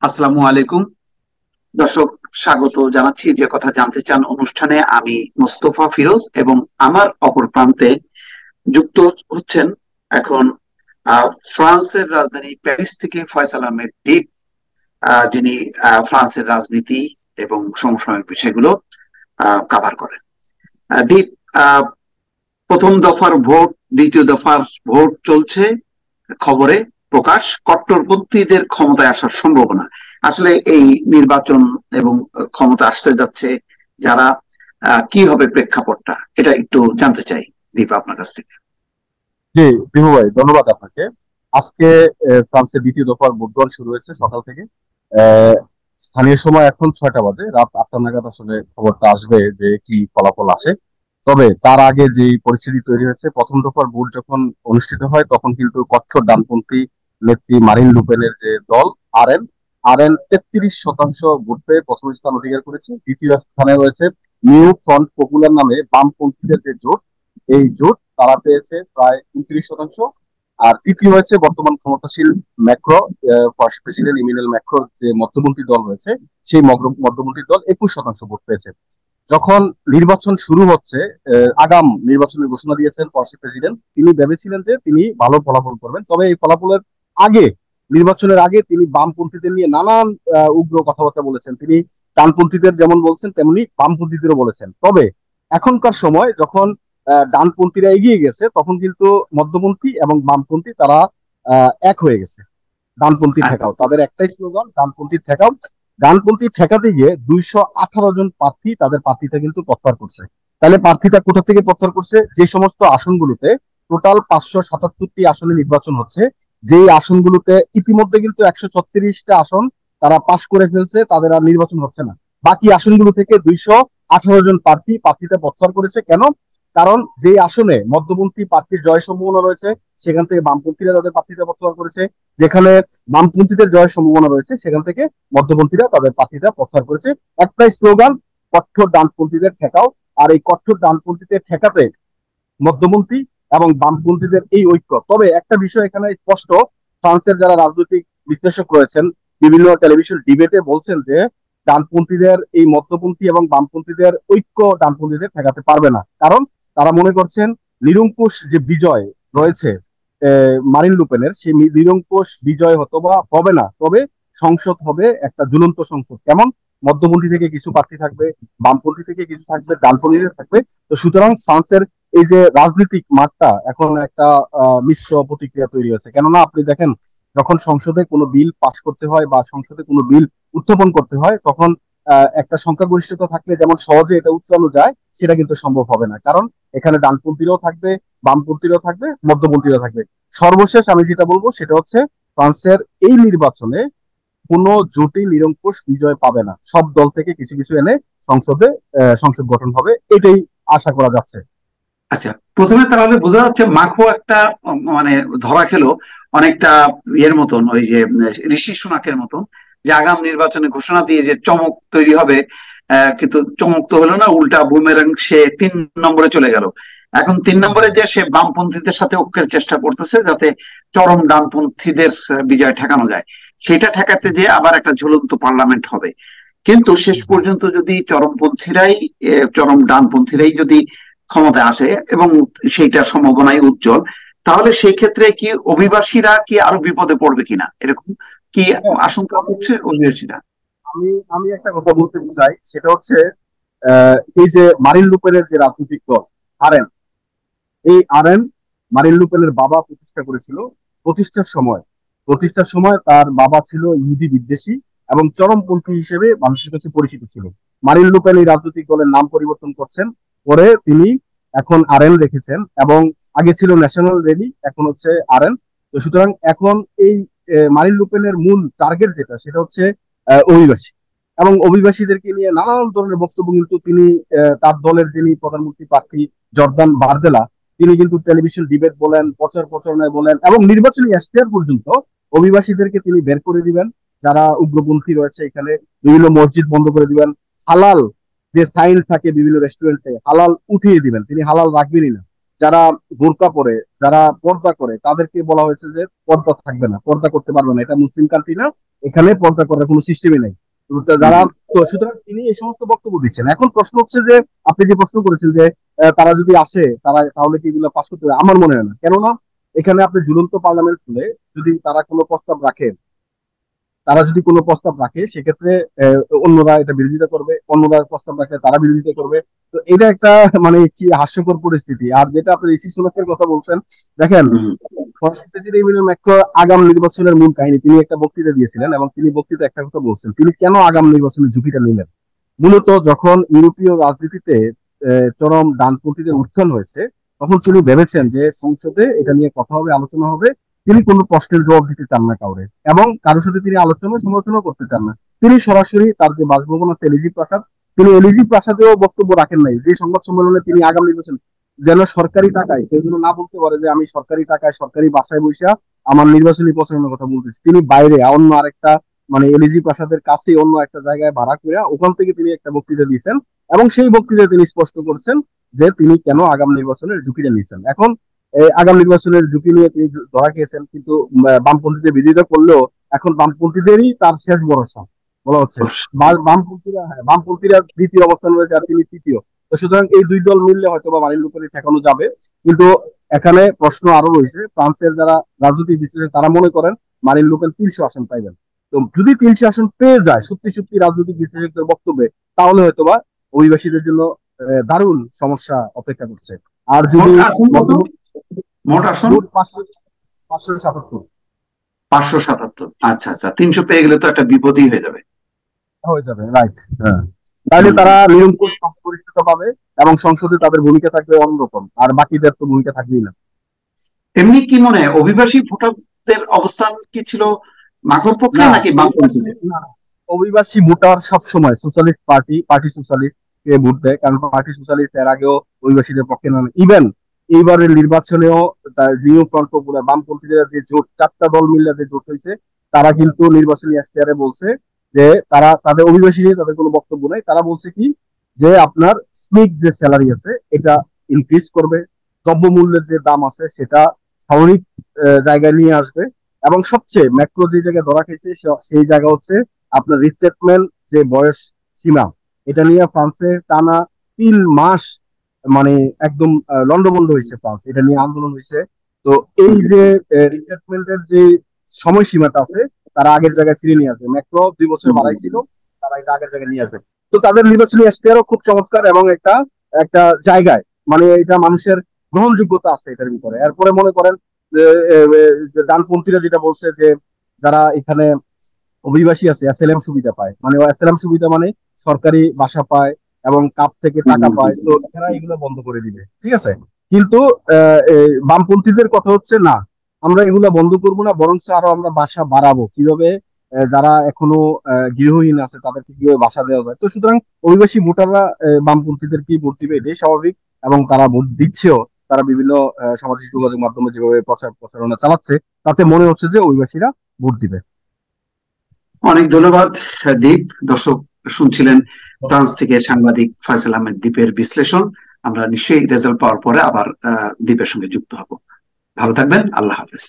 আসসালামু আলাইকুম দর্শক, স্বাগত জানাচ্ছি। যে কথা জানতে চান অনুষ্ঠানে আমি মোস্তফা ফিরোজ, এবং আমার অপর প্রান্তে যুক্ত হচ্ছেন এখন ফ্রান্সের রাজধানী প্যারিস থেকে ফয়সাল আহমেদ দ্বীপ, যিনি ফ্রান্সের রাজনীতি এবং সমসাময়িক বিষয়গুলো কাভার করেন। দ্বীপ, আহ, প্রথম দফার ভোট, দ্বিতীয় দফার ভোট চলছে। খবরে প্রকাশ, কট্টরপন্থীদের ক্ষমতায় আসার সম্ভাবনা। আসলে এই নির্বাচন এবং ক্ষমতা আসতে যাচ্ছে যারা, কি হবে প্রেক্ষাপটটা, এটা একটু জানতে চাই দীপা আপনার কাছ থেকে। জি, দিবু ভাই, ধন্যবাদ আপনাকে। আজকে ফ্রান্সের দ্বিতীয় দফার ভোট গ্রহণ শুরু হয়েছে সকাল থেকে। আহ, স্থানীয় সময় এখন 6টা বাজে, রাত 8টা নাগাদ আসলে খবরটা আসবে যে কি ফলাফল আসে। তবে তার আগে যে পরিস্থিতি তৈরি হয়েছে, প্রথম দফার ভোট যখন অনুষ্ঠিত হয় তখন কিন্তু কঠোর ডানপন্থী নেত্রী মারিন লুপেনের যে দল আরএন আরএন 33% ভোট পেয়ে প্রথম স্থান অধিকার করেছে। দ্বিতীয় স্থানে রয়েছে নিউ ফ্রন্ট পপুলার নামে বামপন্থীদের যে জোট, এই জোট তারা পেয়েছে প্রায় 29%। আর তৃতীয় হয়েছে বর্তমান ক্ষমতাসীন ম্যাক্রো, প্রেসিডেন্ট ইমানুয়েল ম্যাক্রোর যে মধ্যপন্থী দল রয়েছে, সেই মধ্যপন্থী দল 21% ভোট পেয়েছে। যখন নির্বাচন শুরু হচ্ছে, আগাম নির্বাচনের ঘোষণা দিয়েছেন ফরাসি প্রেসিডেন্ট। তিনি ভেবেছিলেন যে তিনি ভালো ফলাফল করবেন, তবে এই ফলাফলের আগে, নির্বাচনের আগে তিনি বামপন্থীদের নিয়ে নানান উগ্র কথাবার্তা বলেছেন। তিনি ডানপন্থীদের যেমন বলছেন তেমনি বামপন্থীদেরও বলেছেন। তবে এখনকার সময় যখন ডানপন্থীরা এগিয়ে গেছে, তখন কিন্তু মধ্যপন্থী এবং বামপন্থী তারা এক হয়ে গেছে। ডানপন্থী আচ্ছা, ঠেকাও, তাদের একটাই স্লোগান, ডানপন্থী ঠেকাও। ডানপন্থী ঠেকাতে গিয়ে 218 জন প্রার্থী তাদের প্রার্থীতা কিন্তু প্রত্যাহার করছে। তাহলে প্রার্থীতা কোথা থেকে প্রত্যাহার করছে? যে সমস্ত আসনগুলোতে টোটাল 577টি আসনে নির্বাচন হচ্ছে, যেই আসনগুলোতে ইতিমধ্যে কিন্তু 136টা আসন তারা পাশ করে ফেলছে, তাদের আর নির্বাচন হচ্ছে না। বাকি আসনগুলো থেকে 218 জন প্রার্থী প্রার্থীতা প্রত্যাহার করেছে। কেন? কারণ যে আসনে মধ্যপন্থী প্রার্থীর জয় সম্ভাবনা রয়েছে, সেখান থেকে বামপন্থীরা তাদের প্রার্থীতা প্রত্যাহার করেছে। যেখানে বামপন্থীদের জয়ের সম্ভাবনা রয়েছে, সেখান থেকে মধ্যপন্থীরা তাদের প্রার্থীতা প্রত্যাহার করেছে। একটাই স্লোগান, কঠোর ডানপন্থীদের ঠেকাও। আর এই কঠোর ডানপন্থীদের ঠেকাতে মধ্যপন্থী এবং বামপন্থীদের এই ঐক্য। তবে একটা বিষয় এখানে স্পষ্ট, ফ্রান্সের যারা রাজনৈতিক বিশ্লেষক রয়েছেন বিভিন্ন টেলিভিশন ডিবেটে বলছেন যে ডানপন্থীদের এই মধ্যপন্থী এবং বামপন্থীদের ঐক্য ডানপন্থীদের ঠেকাতে পারবে না। কারণ তারা মনে করছেন নিরঙ্কুশ যে বিজয় রয়েছে মারিন লুপেনের, সেই নিরঙ্কুশ বিজয় হতো বা হবে না। তবে সংসদ হবে একটা ঝুলন্ত সংসদ। কেমন? মধ্যপন্থী থেকে কিছু প্রার্থী থাকবে, বামপন্থী থেকে কিছু থাকবে, ডানপন্থী থাকবে। তো সুতরাং ফ্রান্সের এই যে রাজনৈতিক মাঠটা এখন একটা মিশ্র প্রতিক্রিয়া তৈরি হয়েছে। কেননা আপনি দেখেন, যখন সংসদে কোনো বিল পাস করতে হয় বা সংসদে কোনো বিল উত্থাপন করতে হয়, তখন একটা সংখ্যাগরিষ্ঠতা থাকলে যেমন সহজে এটা উত্তরানো যায়, সেটা কিন্তু সম্ভব হবে না। কারণ এখানে ডানপন্থীরাও থাকবে, বামপন্থীরাও থাকবে, মধ্যপন্থীরাও থাকবে। সর্বশেষ আমি যেটা বলবো সেটা হচ্ছে, ফ্রান্সের এই নির্বাচনে কোনো জোটই নিরঙ্কুশ বিজয় পাবে না। সব দল থেকে কিছু কিছু এনে সংসদে সংসদ গঠন হবে, এটাই আশা করা যাচ্ছে। আচ্ছা, প্রথমে তাহলে বোঝা যাচ্ছে মাখো একটা মানে ধরা খেলো অনেকটা ইয়ের মতন, ওই যে ঋষি সুনাকের মতন, যে আগাম নির্বাচনে ঘোষণা দিয়ে যে চমক তৈরি হবে। কিন্তু চমক তো হলো না, উল্টা বুমেরাং সে 3 নম্বরে চলে গেল। এখন 3 নম্বরে যে সে বামপন্থীদের সাথে ঐক্যের চেষ্টা করতেছে যাতে চরম ডানপন্থীদের বিজয় ঠেকানো যায়। সেটা ঠেকাতে যে আবার একটা ঝুলন্ত পার্লামেন্ট হবে। কিন্তু শেষ পর্যন্ত যদি চরমপন্থীরাই, চরম ডানপন্থীরাই যদি ক্ষমতায় আসে, এবং সেইটার সম্ভাবনাই উজ্জ্বল, তাহলে সেই ক্ষেত্রে কি অভিবাসীরা কি আরো বিপদে পড়বে কিনা, এরকম কি হ্যাঁ, আশঙ্কা আমি করছে অভিবাসীরা? আমি আমি একটা কথা বলতে চাই, সেটা হচ্ছে এই যে মারিন লুপেনের যে রাজনৈতিক দল আরএন, এই আরএন মারিন লুপেনের বাবা প্রতিষ্ঠা করেছিল। প্রতিষ্ঠার সময় প্রতিষ্ঠার সময় তার বাবা ছিল ইহুদি বিদ্বেষী এবং চরমপন্থী হিসেবে মানুষের কাছে পরিচিত ছিল। মারিন লুপেন এই রাজনৈতিক দলের নাম পরিবর্তন করছেন, পরে তিনি এখন আরএন রেখেছেন। এবং আগে ছিল ন্যাশনাল রেলি, এখন হচ্ছে আরএন। তো সুতরাং এখন এই মারিন লুপেনের মূল টার্গেট যেটা, সেটা হচ্ছে অভিবাসী। এবং অভিবাসীদেরকে নিয়ে নানান ধরনের বক্তব্য কিন্তু তিনি, তার দলের যিনি প্রধানমন্ত্রী প্রার্থী জর্দান বারদেলা, তিনি কিন্তু টেলিভিশন ডিবেট বলেন, প্রচার প্রচারণায় বলেন এবং নির্বাচনী এশতেহার পর্যন্ত অভিবাসীদেরকে তিনি বের করে দিবেন। যারা উগ্রপন্থী রয়েছে এখানে, বিভিন্ন মসজিদ বন্ধ করে দিবেন। হালাল যে সাইন থাকে বিভিন্ন রেস্টুরেন্টে, হালাল উঠিয়ে দিবেন, তিনি হালাল রাখবেনই না। যারা বোরকা পরে, যারা পর্দা করে, তাদেরকে বলা হয়েছে যে পর্দা থাকবে না, পর্দা করতে পারবে না, এটা মুসলিম কান্ট্রি না, এখানে পর্দা করার কোনো সিস্টেমই নেই। তো হুম, যারা, হুম। তো সুতরাং তিনি এই সমস্ত বক্তব্য দিচ্ছেন। এখন প্রশ্ন হচ্ছে যে আপনি যে প্রশ্ন করেছেন যে তারা যদি আসে, তারা তাহলে কি এগুলো পাস করতে হবে? আমার মনে হয় না। কেননা এখানে আপনি ঝুলন্ত পার্লামেন্ট খুলে যদি তারা কোনো প্রস্তাব রাখে, তারা যদি কোনো প্রস্তাব রাখে, সেক্ষেত্রে অন্যরা এটা বিরোধিতা করবে, অন্যরা প্রস্তাব রাখলে তারা বিরোধিতা করবে। তো এটা একটা মানে কি হাস্যকর পরিস্থিতি। আর যেটা আপনি ঋষি সুনাকের কথা বলছেন, দেখেন, হুম, ফরাসি প্রেসিডেন্ট ইমানুয়েল ম্যাক্রো আগাম নির্বাচনের মূল কাহিনী তিনি একটা বক্তৃতা দিয়েছিলেন, এবং তিনি বক্তৃতা একটা কথা বলছেন, তিনি কেন আগাম নির্বাচনের ঝুঁকিটা নিলেন। মূলত যখন ইউরোপীয় রাজনীতিতে চরম ডানপন্থীদের উত্থান হয়েছে, তখন তিনি ভেবেছেন যে সংসদে এটা নিয়ে কথা হবে, আলোচনা হবে। তিনি কোনো প্রশ্নের জবাব দিতে চান না কাউরে, এবং কারোর সাথে তিনি আলোচনা সমালোচনা করতে চান না। তিনি সরাসরি তার যে বাসভবন আছে এলইজি প্রাসাদ, তিনি এলইজি প্রাসাদেও বক্তব্য রাখেন নাই। যে সংবাদ সম্মেলনে তিনি আগাম নির্বাচন যেন সরকারি টাকায় কেউ যেন না বলতে পারে যে আমি সরকারি টাকায় সরকারি বাসায় বসে আমার নির্বাচনী প্রচারণার কথা বলতেছি, তিনি বাইরে অন্য আরেকটা মানে এলইজি প্রাসাদের কাছে অন্য একটা জায়গায় ভাড়া করে ওখান থেকে তিনি একটা বক্তৃতা দিয়েছেন, এবং সেই বক্তৃতায় তিনি স্পষ্ট করছেন যে তিনি কেন আগাম নির্বাচনের ঝুঁকিটা নিয়েছেন। এখন এই আগাম নির্বাচনের ঝুঁকি নিয়ে তিনি ধরা খেয়েছেন, কিন্তু বামপন্থীদের বিরোধিতা করলেও এখন বামপন্থীদেরই তার শেষ ভরসা বলা হচ্ছে। বামপন্থীরা, হ্যাঁ, বামপন্থীরা দ্বিতীয় অবস্থান রয়েছে আর তিনি তৃতীয়। তো সুতরাং এই দুই দল মিললে হয়তো বা মারিন লুপেনকে ঠেকানো যাবে। কিন্তু এখানে প্রশ্ন আরো রয়েছে, ফ্রান্সের যারা রাজনৈতিক বিশ্লেষক তারা মনে করেন মারিন লুপেন 300 আসন পাইবেন। তো যদি 300 আসন পেয়ে যায় সত্যি সত্যি রাজনৈতিক বিশ্লেষকদের বক্তব্যে, তাহলে হয়তোবা অভিবাসীদের জন্য দারুণ সমস্যা অপেক্ষা করছে। আর যদি মোট আসন কত? মধ্যবিত্ত, মোট আসন মোট 577 577। আচ্ছা, আচ্ছা, 300 পেয়ে গেলে তো একটা বিপদই হয়ে যাবে। হয়ে যাবে, রাইট। হ্যাঁ, তাহলে হুম, তারা হুম। নিরঙ্কুশ সংখ্যাগরিষ্ঠতা পাবে, এবং সংসদে তাদের ভূমিকা থাকবে অন্যরকম, আর বাকিদের তো ভূমিকা থাকবেই না। এমনি কি মনে হয় অভিবাসী ভোটারদের অবস্থান কি ছিল, মাকড় পক্ষে না, নাকি অভিবাসী বামপন্থীদের? না, অভিবাসী ভোটার সবসময় সোশ্যালিস্ট পার্টি, পার্টি সোশ্যালিস্ট কে ভোট দেয়, কারণ পার্টি সোশ্যালিস্ট এর আগেও অভিবাসীদের পক্ষে না। ইভেন এইবারের নির্বাচনেও নিউ ফ্রন্ট পপুলার বামপন্থীদের যে জোট, 4টা দল মিলে যে জোট হয়েছে, তারা কিন্তু নির্বাচনী এখতিয়ারে বলছে যে তারা তাদের অভিবাসী নিয়ে তাদের কোনো বক্তব্য নাই। তারা বলছে কি যে আপনার স্পিক যে স্যালারি আছে এটা ইনক্রিজ করবে, দ্রব্যমূল্যের যে দাম আছে সেটা স্বাভাবিক জায়গায় নিয়ে আসবে, এবং সবচেয়ে মেট্রো যে জায়গায় ধরা খেয়েছে সেই জায়গা হচ্ছে আপনার রিক্রুটমেন্ট যে বয়স সীমা, এটা নিয়ে ফ্রান্সে টানা 3 মাস মানে একদম লন্ডভন্ড হয়েছে ফ্রান্স, এটা নিয়ে আন্দোলন হয়েছে। তো এই যে রিক্রুটমেন্টের যে সময়সীমাটা আছে, তারা আগের জায়গায় ফিরে নিয়ে আসবে। মেট্রো 2 বছর বাড়াইছিল, তারা এটা আগের জায়গায় নিয়ে আসবে। তো তাদের নির্বাচনী এখতিয়ারও খুব চমৎকার, এবং একটা একটা জায়গায় মানে এটা মানুষের গ্রহণযোগ্যতা আছে এটার ভিতরে। এরপরে মনে করেন যে ডানপন্থীরা যেটা বলছে যে যারা এখানে অভিবাসী আছে অ্যাসাইলাম সুবিধা পায়, মানে অ্যাসাইলাম সুবিধা মানে সরকারি বাসা পায় এবং কাপ থেকে টাকা পায়, তো এরা এগুলো বন্ধ করে দিবে, ঠিক আছে। কিন্তু বামপন্থীদের কথা হচ্ছে না, আমরা এগুলা বন্ধ করব না, বরং আরো আমরা বাসা বাড়াবো। কিভাবে? যারা এখনো গৃহহীন আছে তাদেরকে কিভাবে বাসা দেওয়া যায়। তো সুতরাং অভিবাসী ভোটাররা বামপন্থীদেরকেই ভোট দিবে, এটাই স্বাভাবিক, এবং তারা ভোট দিচ্ছেও। তারা বিভিন্ন সামাজিক যোগাযোগ মাধ্যমে যেভাবে প্রচারণা চালাচ্ছে, তাতে মনে হচ্ছে যে অভিবাসীরা ভোট দিবে। অনেক ধন্যবাদ দীপ। দর্শক শুনছিলেন ফ্রান্স থেকে সাংবাদিক ফয়সাল আহমেদ দীপের বিশ্লেষণ। আমরা নিশ্চয়ই রেজাল্ট পাওয়ার পরে আবার দীপের সঙ্গে যুক্ত হব। ভালো থাকবেন। আল্লাহ হাফেজ।